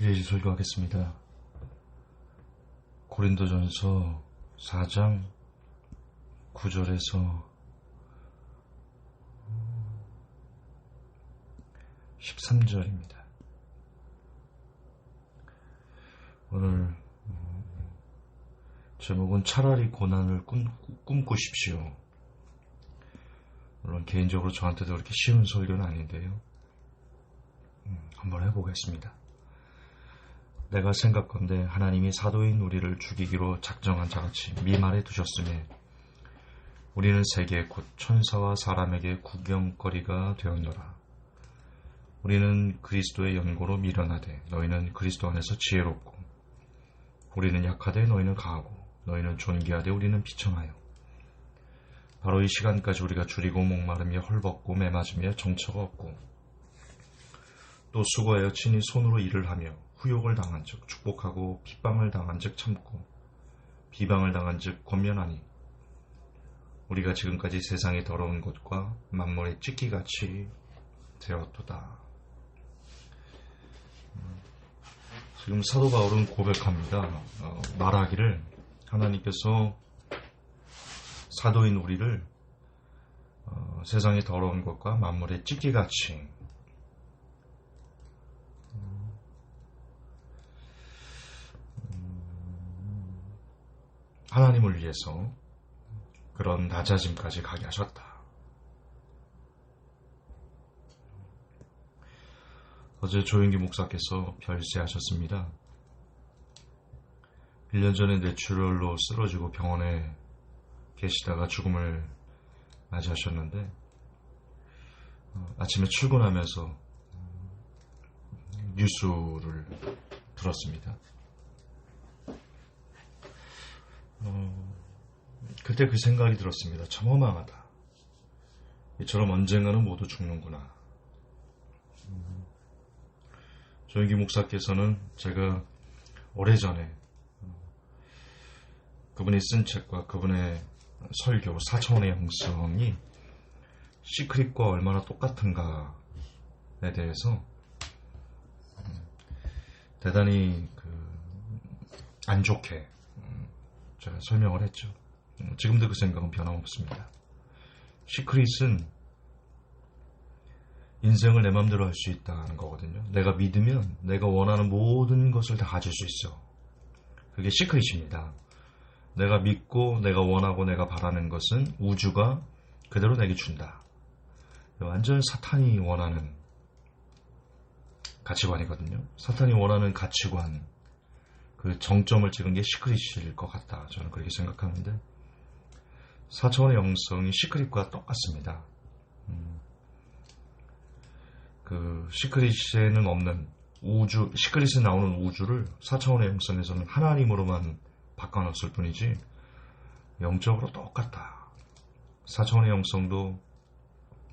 이제 설교하겠습니다. 고린도전서 4장 9절에서 13절입니다. 오늘 제목은 차라리 고난을 꿈꾸십시오. 물론 개인적으로 저한테도 그렇게 쉬운 설교는 아닌데요. 한번 해보겠습니다. 내가 생각건대 하나님이 사도인 우리를 죽이기로 작정한 자같이 미말에 두셨으며 우리는 세계 곧 천사와 사람에게 구경거리가 되었노라. 우리는 그리스도의 연고로 미련하되 너희는 그리스도 안에서 지혜롭고 우리는 약하되 너희는 강하고 너희는 존귀하되 우리는 비천하여 바로 이 시간까지 우리가 줄이고 목마르며 헐벗고 매맞으며 정처가 없고 또 수고하여 친히 손으로 일을 하며 후욕을 당한 즉 축복하고 핍방을 당한 즉 참고 비방을 당한 즉 권면하니 우리가 지금까지 세상의 더러운 것과 만물의 찢기같이 되었도다. 지금 사도 바울은 고백합니다. 말하기를 하나님께서 사도인 우리를 세상의 더러운 것과 만물의 찢기같이 하나님을 위해서 그런 낮아짐까지 가게 하셨다. 어제 조영기 목사께서 별세하셨습니다. 1년 전에 뇌출혈로 쓰러지고 병원에 계시다가 죽음을 맞이하셨는데 아침에 출근하면서 뉴스를 들었습니다. 그때 그 생각이 들었습니다. 참 허망하다. 이처럼 언젠가는 모두 죽는구나. 조영기 목사께서는 제가 오래전에 그분이 쓴 책과 그분의 설교 4차원의 영성이 시크릿과 얼마나 똑같은가에 대해서 대단히 안 좋게 제가 설명을 했죠. 지금도 그 생각은 변함없습니다. 시크릿은 인생을 내 맘대로 할 수 있다는 거거든요. 내가 믿으면 내가 원하는 모든 것을 다 가질 수 있어. 그게 시크릿입니다. 내가 믿고 내가 원하고 내가 바라는 것은 우주가 그대로 내게 준다. 완전 사탄이 원하는 가치관이거든요. 사탄이 원하는 가치관, 그 정점을 찍은 게 시크릿일 것 같다. 저는 그렇게 생각하는데 4차원의 영성이 시크릿과 똑같습니다. 그 시크릿에는 없는 우주, 시크릿에 나오는 우주를 4차원의 영성에서는 하나님으로만 바꿔놨을 뿐이지 영적으로 똑같다. 4차원의 영성도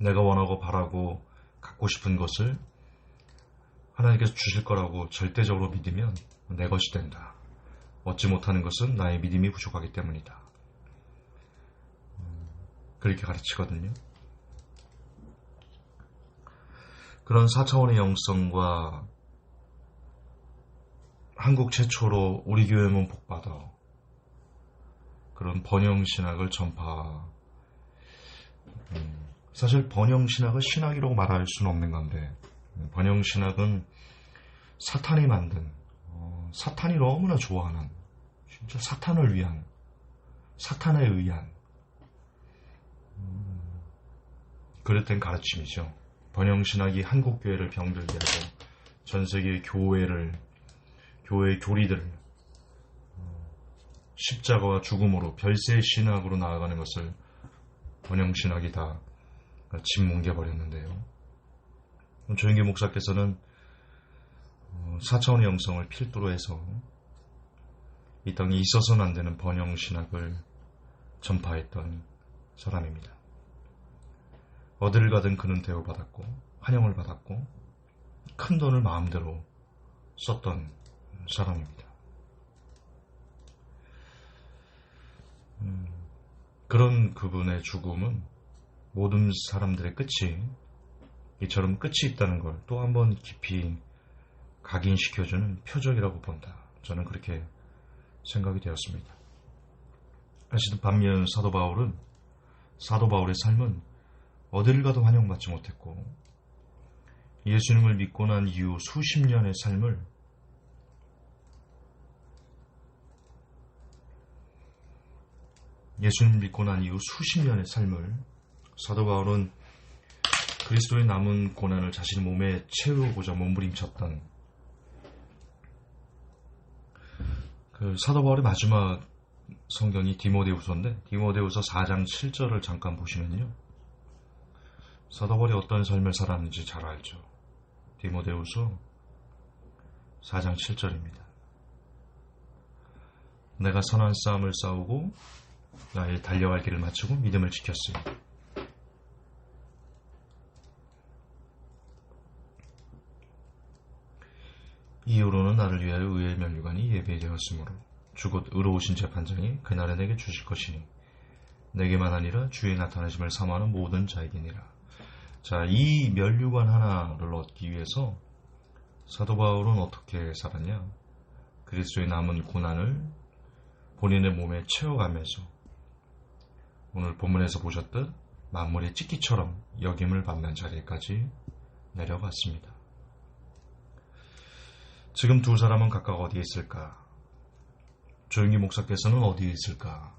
내가 원하고 바라고 갖고 싶은 것을 하나님께서 주실 거라고 절대적으로 믿으면 내 것이 된다. 얻지 못하는 것은 나의 믿음이 부족하기 때문이다. 그렇게 가르치거든요. 그런 4차원의 영성과 한국 최초로 우리 교회만 복받아 그런 번영신학을 사실 번영신학을 신학이라고 말할 수는 없는 건데 번영신학은 사탄이 만든 사탄이 너무나 좋아하는 진짜 사탄을 위한 사탄에 의한 그릇된 가르침이죠. 번영신학이 한국교회를 병들게 하고 전세계의 교회의 교리들을 십자가와 죽음으로 별세의 신학으로 나아가는 것을 번영신학이 다 짓뭉개버렸는데요. 조영기 목사께서는 4차원의 영성을 필두로 해서 이 땅에 있어서는 안 되는 번영신학을 전파했던 사람입니다. 어디를 가든 그는 대우받았고 환영을 받았고 큰 돈을 마음대로 썼던 사람입니다. 그런 그분의 죽음은 모든 사람들의 끝이 이처럼 끝이 있다는 걸 또 한 번 깊이 각인시켜주는 표적이라고 본다. 저는 그렇게 생각이 되었습니다. 하시든 반면 사도 바울의 삶은 어딜 가도 환영받지 못했고 예수님을 믿고 난 이후 수십 년의 삶을 사도 바울은 그리스도의 남은 고난을 자신 몸에 채우고자 몸부림쳤던 그 사도 바울의 마지막 성경이 디모데후서인데 디모데후서 4장 7절을 잠깐 보시면요. 사도 바울이 어떤 삶을 살았는지 잘 알죠. 디모데후서 4장 7절입니다. 내가 선한 싸움을 싸우고 나의 달려갈 길을 마치고 믿음을 지켰으니 이후로는 나를 위하여 의의 면류관이 예비되었으므로 주 곧 의로우신 재판장이 그날에 내게 주실 것이니 내게만 아니라 주의 나타나심을 사모하는 모든 자에게니라. 자, 이 면류관 하나를 얻기 위해서 사도 바울은 어떻게 살았냐? 그리스도의 남은 고난을 본인의 몸에 채워가면서 오늘 본문에서 보셨듯 만물의 찢기처럼 여김을 받는 자리까지 내려갔습니다. 지금 두 사람은 각각 어디에 있을까? 조용기 목사께서는 어디에 있을까?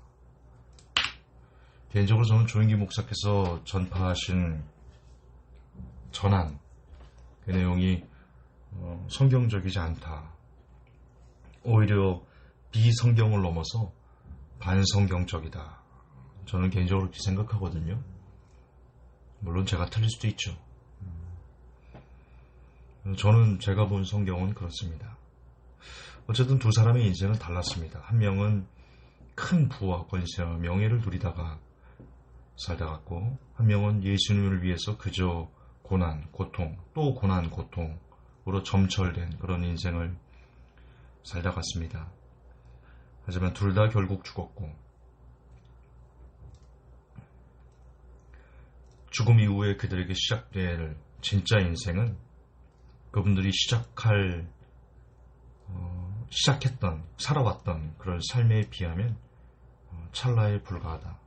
개인적으로 저는 조용기 목사께서 전파하신 전한 그 내용이 성경적이지 않다. 오히려 비성경을 넘어서 반성경적이다. 저는 개인적으로 그렇게 생각하거든요. 물론 제가 틀릴 수도 있죠. 저는 제가 본 성경은 그렇습니다. 어쨌든 두 사람의 인생은 달랐습니다. 한 명은 큰 부와 권세와 명예를 누리다가 살다갔고 한 명은 예수님을 위해서 그저 고난, 고통, 또 고난, 고통으로 점철된 그런 인생을 살다갔습니다. 하지만 둘 다 결국 죽었고 죽음 이후에 그들에게 시작될 진짜 인생은 그분들이 살아왔던 그런 삶에 비하면 찰나에 불과하다.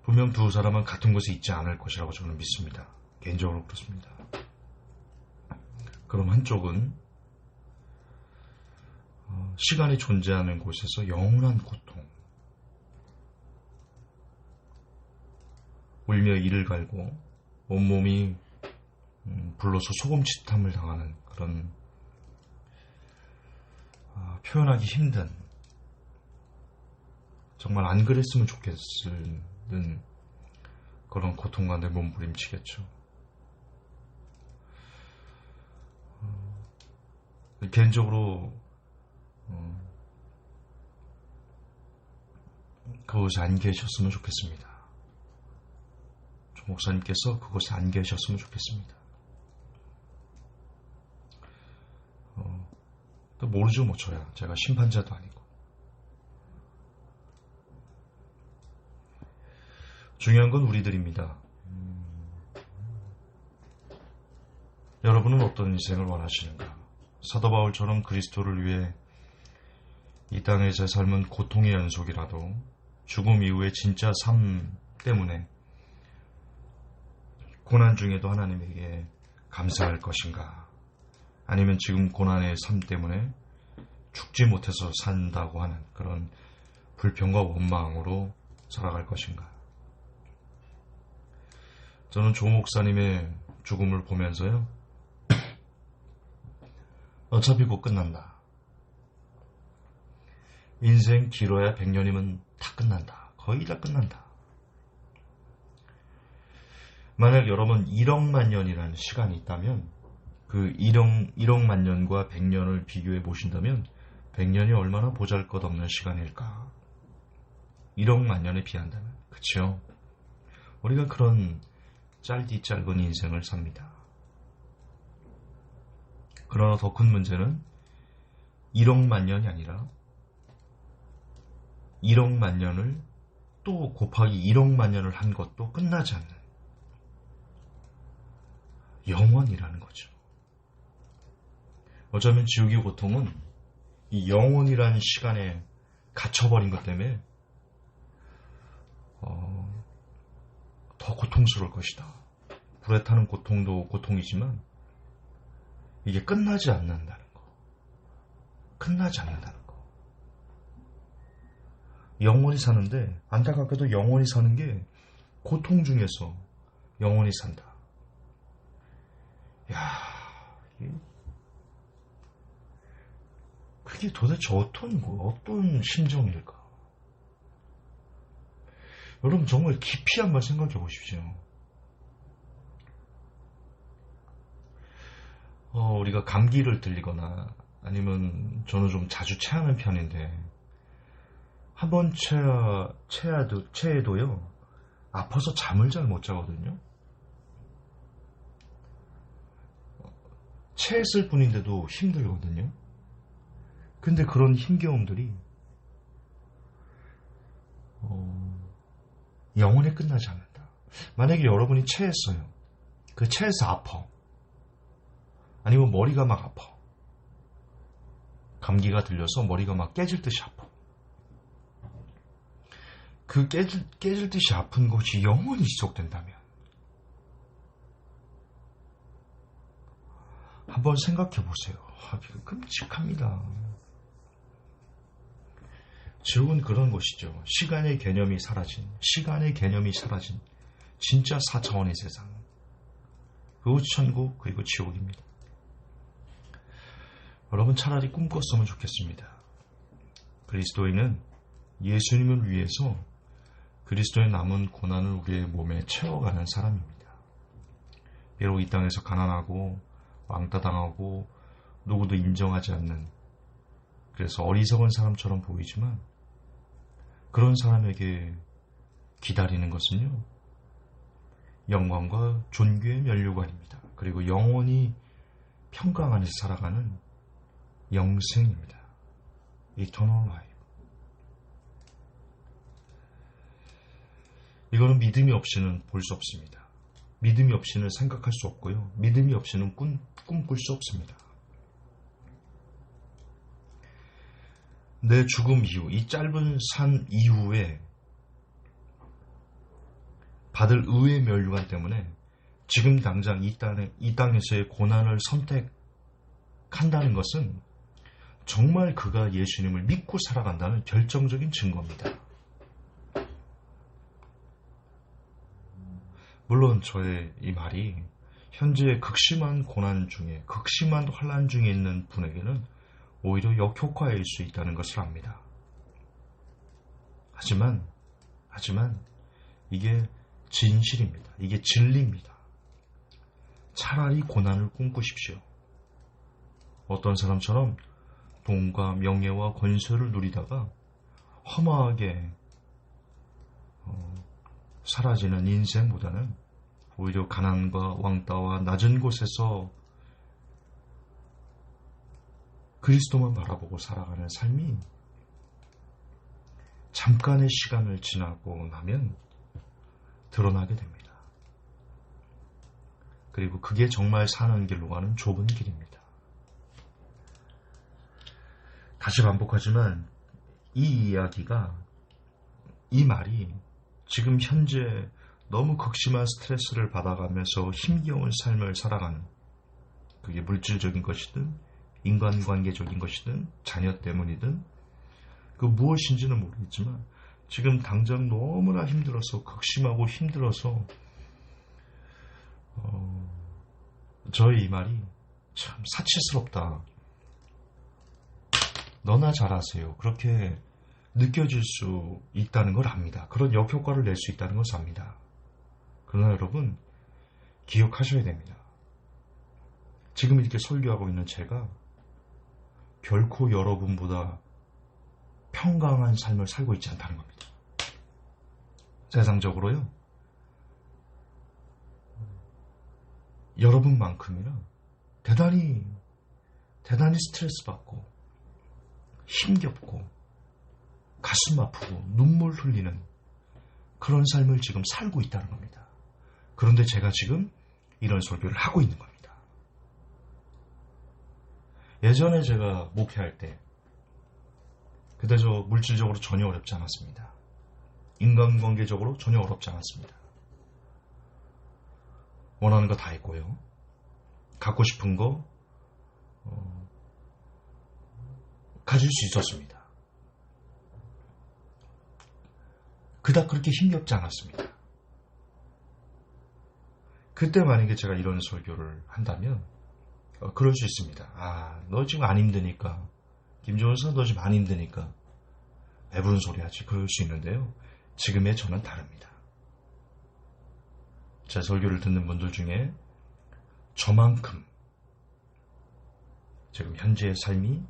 분명 두 사람은 같은 곳에 있지 않을 것이라고 저는 믿습니다. 개인적으로 그렇습니다. 그럼 한쪽은 시간이 존재하는 곳에서 영원한 고통, 울며 이를 갈고 온몸이 불로서 소금치탐을 당하는 그런 표현하기 힘든, 정말 안 그랬으면 좋겠는 그런 고통과 내 몸부림치겠죠. 개인적으로 그곳에 안 계셨으면 좋겠습니다. 조 목사님께서 그곳에 안 계셨으면 좋겠습니다. 또 모르죠, 뭐 저야. 제가 심판자도 아니고. 중요한 건 우리들입니다. 여러분은 어떤 인생을 원하시는가? 사도 바울처럼 그리스도를 위해 이 땅에서의 삶은 고통의 연속이라도 죽음 이후의 진짜 삶 때문에 고난 중에도 하나님에게 감사할 것인가? 아니면 지금 고난의 삶 때문에 죽지 못해서 산다고 하는 그런 불평과 원망으로 살아갈 것인가? 저는 조 목사님의 죽음을 보면서요, 어차피 곧 끝난다. 인생 길어야 100년이면 다 끝난다. 거의 다 끝난다. 만약 여러분 1억만 년이라는 시간이 있다면 그 1억만 년과 100년을 비교해 보신다면 100년이 얼마나 보잘것없는 시간일까? 1억만 년에 비한다면. 그렇죠? 우리가 그런 짧은 인생을 삽니다. 그러나 더 큰 문제는 1억만 년이 아니라 1억만 년을 또 곱하기 1억만 년을 한 것도 끝나지 않는 영원이라는 거죠. 어쩌면 지옥의 고통은 이 영원이라는 시간에 갇혀버린 것 때문에 더 고통스러울 것이다. 불에 타는 고통도 고통이지만 이게 끝나지 않는다는 거. 끝나지 않는다는 거. 영원히 사는데 안타깝게도 영원히 사는 게 고통 중에서 영원히 산다. 야, 그게 도대체 어떤 심정일까? 여러분 정말 깊이 한번 생각해 보십시오. 우리가 감기를 들리거나 아니면 저는 좀 자주 체하는 편인데 한 번 체해도요 아파서 잠을 잘 못 자거든요. 체했을 뿐인데도 힘들거든요. 근데 그런 힘겨움들이 영원히 끝나지 않는다. 만약에 여러분이 체했어요. 그 체해서 아파. 아니면 머리가 막 아파. 감기가 들려서 머리가 막 깨질 듯이 아파. 그 깨질 듯이 아픈 것이 영원히 지속된다면 한번 생각해 보세요. 이거 끔찍합니다. 지옥은 그런 곳이죠. 시간의 개념이 사라진 진짜 4차원의 세상. 그리고 천국 그리고 지옥입니다. 여러분 차라리 꿈꿨으면 좋겠습니다. 그리스도인은 예수님을 위해서 그리스도의 남은 고난을 우리의 몸에 채워가는 사람입니다. 비록 이 땅에서 가난하고 왕따당하고 누구도 인정하지 않는 그래서 어리석은 사람처럼 보이지만 그런 사람에게 기다리는 것은요 영광과 존귀의 면류관입니다. 그리고 영원히 평강 안에서 살아가는 영생입니다. Eternal Life. 이거는 믿음이 없이는 볼 수 없습니다. 믿음이 없이는 생각할 수 없고요. 믿음이 없이는 꿈꿀 수 없습니다. 내 죽음 이후, 이 짧은 삶 이후에 받을 의의 면류관 때문에 지금 당장 이 땅에서의 고난을 선택한다는 것은 정말 그가 예수님을 믿고 살아간다는 결정적인 증거입니다. 물론 저의 이 말이 현재 극심한 고난 중에, 극심한 환난 중에 있는 분에게는 오히려 역효과일 수 있다는 것을 압니다. 하지만 이게 진실입니다. 이게 진리입니다. 차라리 고난을 꿈꾸십시오. 어떤 사람처럼 돈과 명예와 권세를 누리다가 허무하게 사라지는 인생보다는 오히려 가난과 왕따와 낮은 곳에서 그리스도만 바라보고 살아가는 삶이 잠깐의 시간을 지나고 나면 드러나게 됩니다. 그리고 그게 정말 사는 길로 가는 좁은 길입니다. 다시 반복하지만 이 이야기가, 이 말이 지금 현재 너무 극심한 스트레스를 받아가면서 힘겨운 삶을 살아가는, 그게 물질적인 것이든 인간관계적인 것이든 자녀 때문이든 그 무엇인지는 모르겠지만 지금 당장 너무나 힘들어서, 극심하고 힘들어서 저의 이 말이 참 사치스럽다, 너나 잘하세요, 그렇게 느껴질 수 있다는 걸 압니다. 그런 역효과를 낼 수 있다는 것을 압니다. 그러나 여러분 기억하셔야 됩니다. 지금 이렇게 설교하고 있는 제가 결코 여러분보다 평강한 삶을 살고 있지 않다는 겁니다. 세상적으로요, 여러분만큼이나 대단히 스트레스 받고 힘겹고 가슴 아프고 눈물 흘리는 그런 삶을 지금 살고 있다는 겁니다. 그런데 제가 지금 이런 설교를 하고 있는 겁니다. 예전에 제가 목회할 때 그때저 물질적으로 전혀 어렵지 않았습니다. 인간관계적으로 전혀 어렵지 않았습니다. 원하는 거 다 했고요. 갖고 싶은 거 가질 수 있었습니다. 그닥 그렇게 힘겹지 않았습니다. 그때 만약에 제가 이런 설교를 한다면 그럴 수 있습니다. 아, 너 지금 안 힘드니까, 김종선 너 지금 안 힘드니까 배부른 소리 하지, 그럴 수 있는데요. 지금의 저는 다릅니다. 제 설교를 듣는 분들 중에 저만큼 지금 현재의 삶이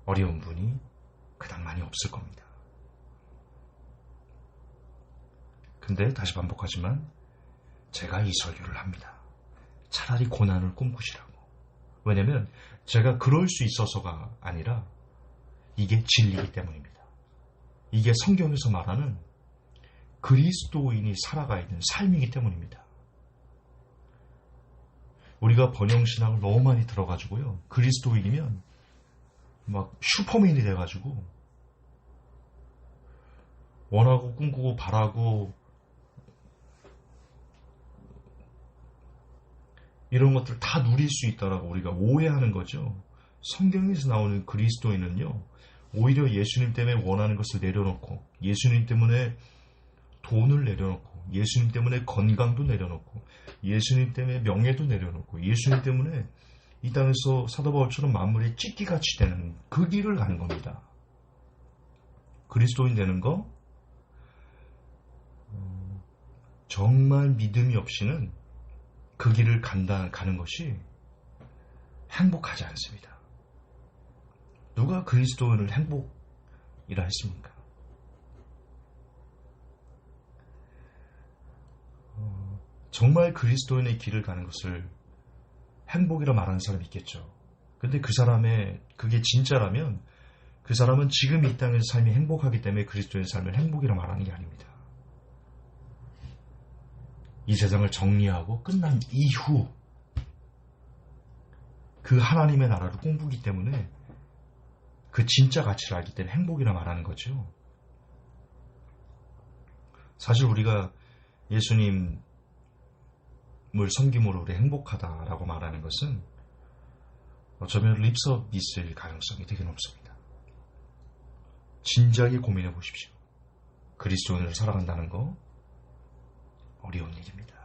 어려운 분이 그닥 많이 없을 겁니다. 근데 다시 반복하지만 제가 이 설교를 합니다. 차라리 고난을 꿈꾸시라고. 왜냐면 제가 그럴 수 있어서가 아니라 이게 진리이기 때문입니다. 이게 성경에서 말하는 그리스도인이 살아가 있는 삶이기 때문입니다. 우리가 번영신앙을 너무 많이 들어가지고요. 그리스도인이면 막 슈퍼맨이 돼가지고 원하고 꿈꾸고 바라고 이런 것들 다 누릴 수 있다라고 우리가 오해하는 거죠. 성경에서 나오는 그리스도인은요, 오히려 예수님 때문에 원하는 것을 내려놓고, 예수님 때문에 돈을 내려놓고, 예수님 때문에 건강도 내려놓고, 예수님 때문에 명예도 내려놓고, 예수님 때문에 이 땅에서 사도 바울처럼 만물이 찢기같이 되는 그 길을 가는 겁니다. 그리스도인 되는 거 정말 믿음이 없이는 그 길을 가는 것이 행복하지 않습니다. 누가 그리스도인을 행복이라 했습니까? 정말 그리스도인의 길을 가는 것을 행복이라 말하는 사람이 있겠죠. 근데 그 사람의 그게 진짜라면 그 사람은 지금 이 땅에서 삶이 행복하기 때문에 그리스도의 삶을 행복이라 말하는 게 아닙니다. 이 세상을 정리하고 끝난 이후 그 하나님의 나라를 꿈꾸기 때문에 그 진짜 가치를 알기 때문에 행복이라 말하는 거죠. 사실 우리가 예수님을 섬김으로 우리 행복하다라고 말하는 것은 어쩌면 립서비스일 가능성이 되게 높습니다. 진지하게 고민해 보십시오. 그리스도인으로 살아간다는 거 어려운 일입니다.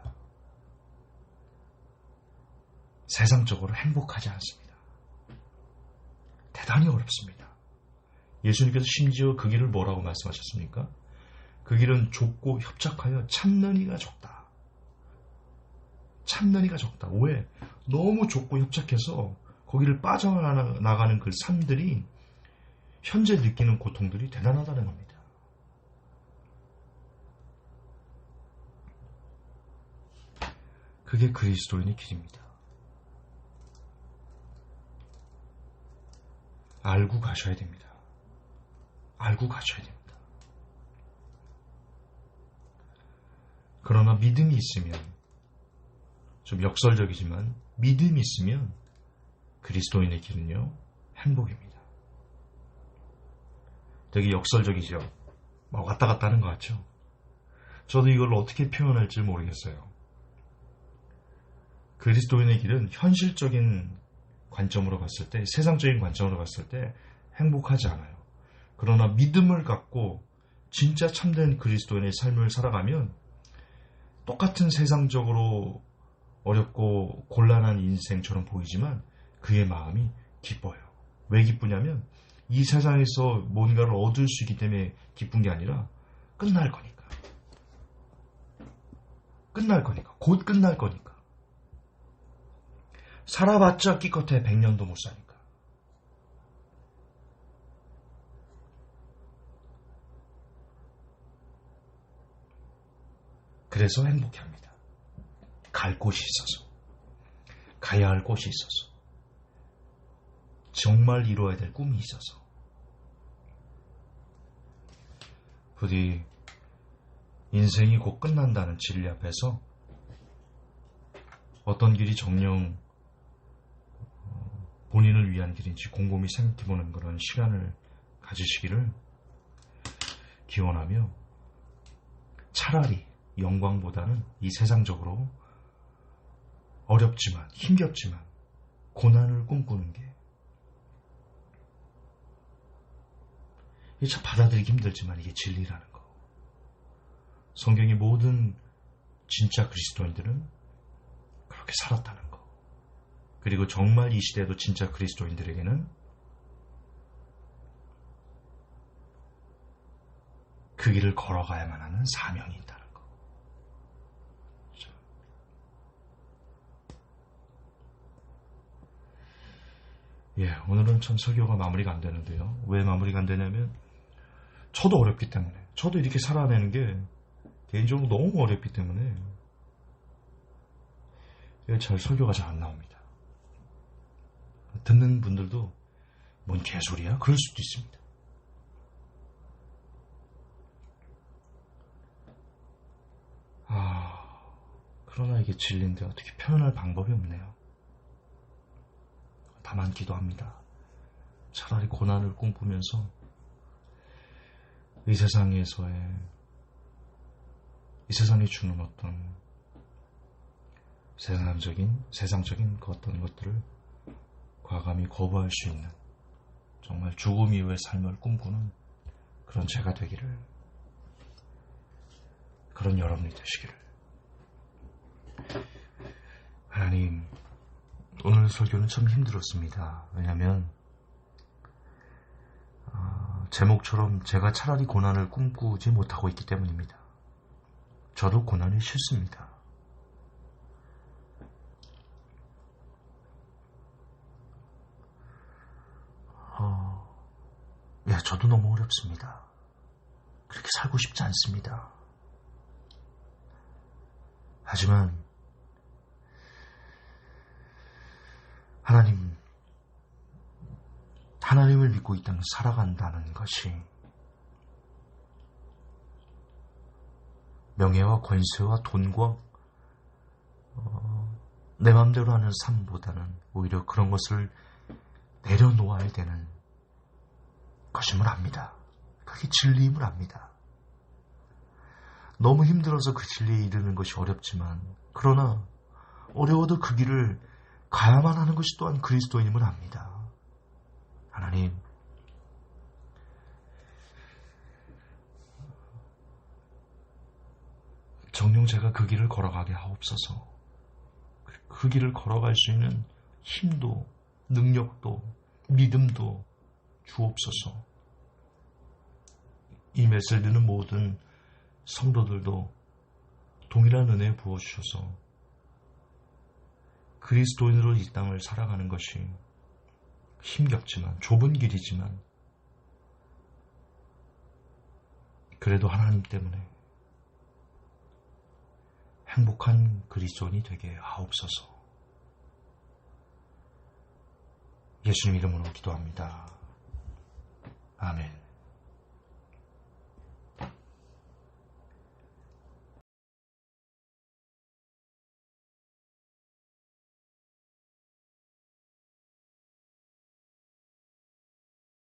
세상적으로 행복하지 않습니다. 대단히 어렵습니다. 예수님께서 심지어 그 길을 뭐라고 말씀하셨습니까? 그 길은 좁고 협착하여 참는 이가 적다. 참는 이가 적다. 왜? 너무 좁고 협착해서 거기를 빠져나가는 그 삶들이 현재 느끼는 고통들이 대단하다는 겁니다. 그게 그리스도인의 길입니다. 알고 가셔야 됩니다. 알고 가셔야 됩니다. 그러나 믿음이 있으면, 좀 역설적이지만 믿음이 있으면 그리스도인의 길은요, 행복입니다. 되게 역설적이죠. 막 왔다 갔다 하는 것 같죠? 저도 이걸 어떻게 표현할지 모르겠어요. 그리스도인의 길은 현실적인 관점으로 봤을 때, 세상적인 관점으로 봤을 때 행복하지 않아요. 그러나 믿음을 갖고 진짜 참된 그리스도인의 삶을 살아가면 똑같은 세상적으로 어렵고 곤란한 인생처럼 보이지만 그의 마음이 기뻐요. 왜 기쁘냐면 이 세상에서 뭔가를 얻을 수 있기 때문에 기쁜 게 아니라 끝날 거니까. 끝날 거니까. 곧 끝날 거니까. 살아봤자 기껏해 100년도 못 사니까. 그래서 행복해합니다. 갈 곳이 있어서, 가야 할 곳이 있어서, 정말 이루어야 될 꿈이 있어서. 부디 인생이 곧 끝난다는 진리 앞에서 어떤 길이 정녕 본인을 위한 길인지 곰곰이 생각해보는 그런 시간을 가지시기를 기원하며, 차라리 영광보다는 이 세상적으로 어렵지만 힘겹지만 고난을 꿈꾸는 게, 이게 참 받아들이기 힘들지만 이게 진리라는 거. 성경의 모든 진짜 그리스도인들은 그렇게 살았다는 거. 그리고 정말 이 시대에도 진짜 그리스도인들에게는 그 길을 걸어가야만 하는 사명이 있다는 거. 예, 오늘은 참 설교가 마무리가 안 되는데요. 왜 마무리가 안 되냐면, 저도 어렵기 때문에, 저도 이렇게 살아내는 게 개인적으로 너무 어렵기 때문에 잘 설교가 잘 안 나옵니다. 듣는 분들도 뭔 개소리야? 그럴 수도 있습니다. 그러나 이게 진리인데 어떻게 표현할 방법이 없네요. 다만 기도합니다. 차라리 고난을 꿈꾸면서 이 세상이 주는 어떤 세상적인 그 어떤 것들을 과감히 거부할 수 있는, 정말 죽음 이후의 삶을 꿈꾸는 그런 제가 되기를, 그런 여러분이 되시기를. 하나님, 오늘 설교는 참 힘들었습니다. 왜냐하면 제목처럼 제가 차라리 고난을 꿈꾸지 못하고 있기 때문입니다. 저도 고난이 싫습니다. 저도 너무 어렵습니다. 그렇게 살고 싶지 않습니다. 하지만 하나님을 믿고 이 땅을 살아간다는 것이 명예와 권세와 돈과 내 마음대로 하는 삶보다는 오히려 그런 것을 내려놓아야 되는 것임을 압니다. 그게 진리임을 압니다. 너무 힘들어서 그 진리에 이르는 것이 어렵지만, 그러나 어려워도 그 길을 가야만 하는 것이 또한 그리스도인임을 압니다. 하나님, 정녕 제가 그 길을 걸어가게 하옵소서. 그 길을 걸어갈 수 있는 힘도, 능력도, 믿음도 주옵소서. 이 메시지를 듣는 모든 성도들도 동일한 은혜 부어주셔서 그리스도인으로 이 땅을 살아가는 것이 힘겹지만, 좁은 길이지만, 그래도 하나님 때문에 행복한 그리스도인이 되게 하옵소서. 예수님 이름으로 기도합니다.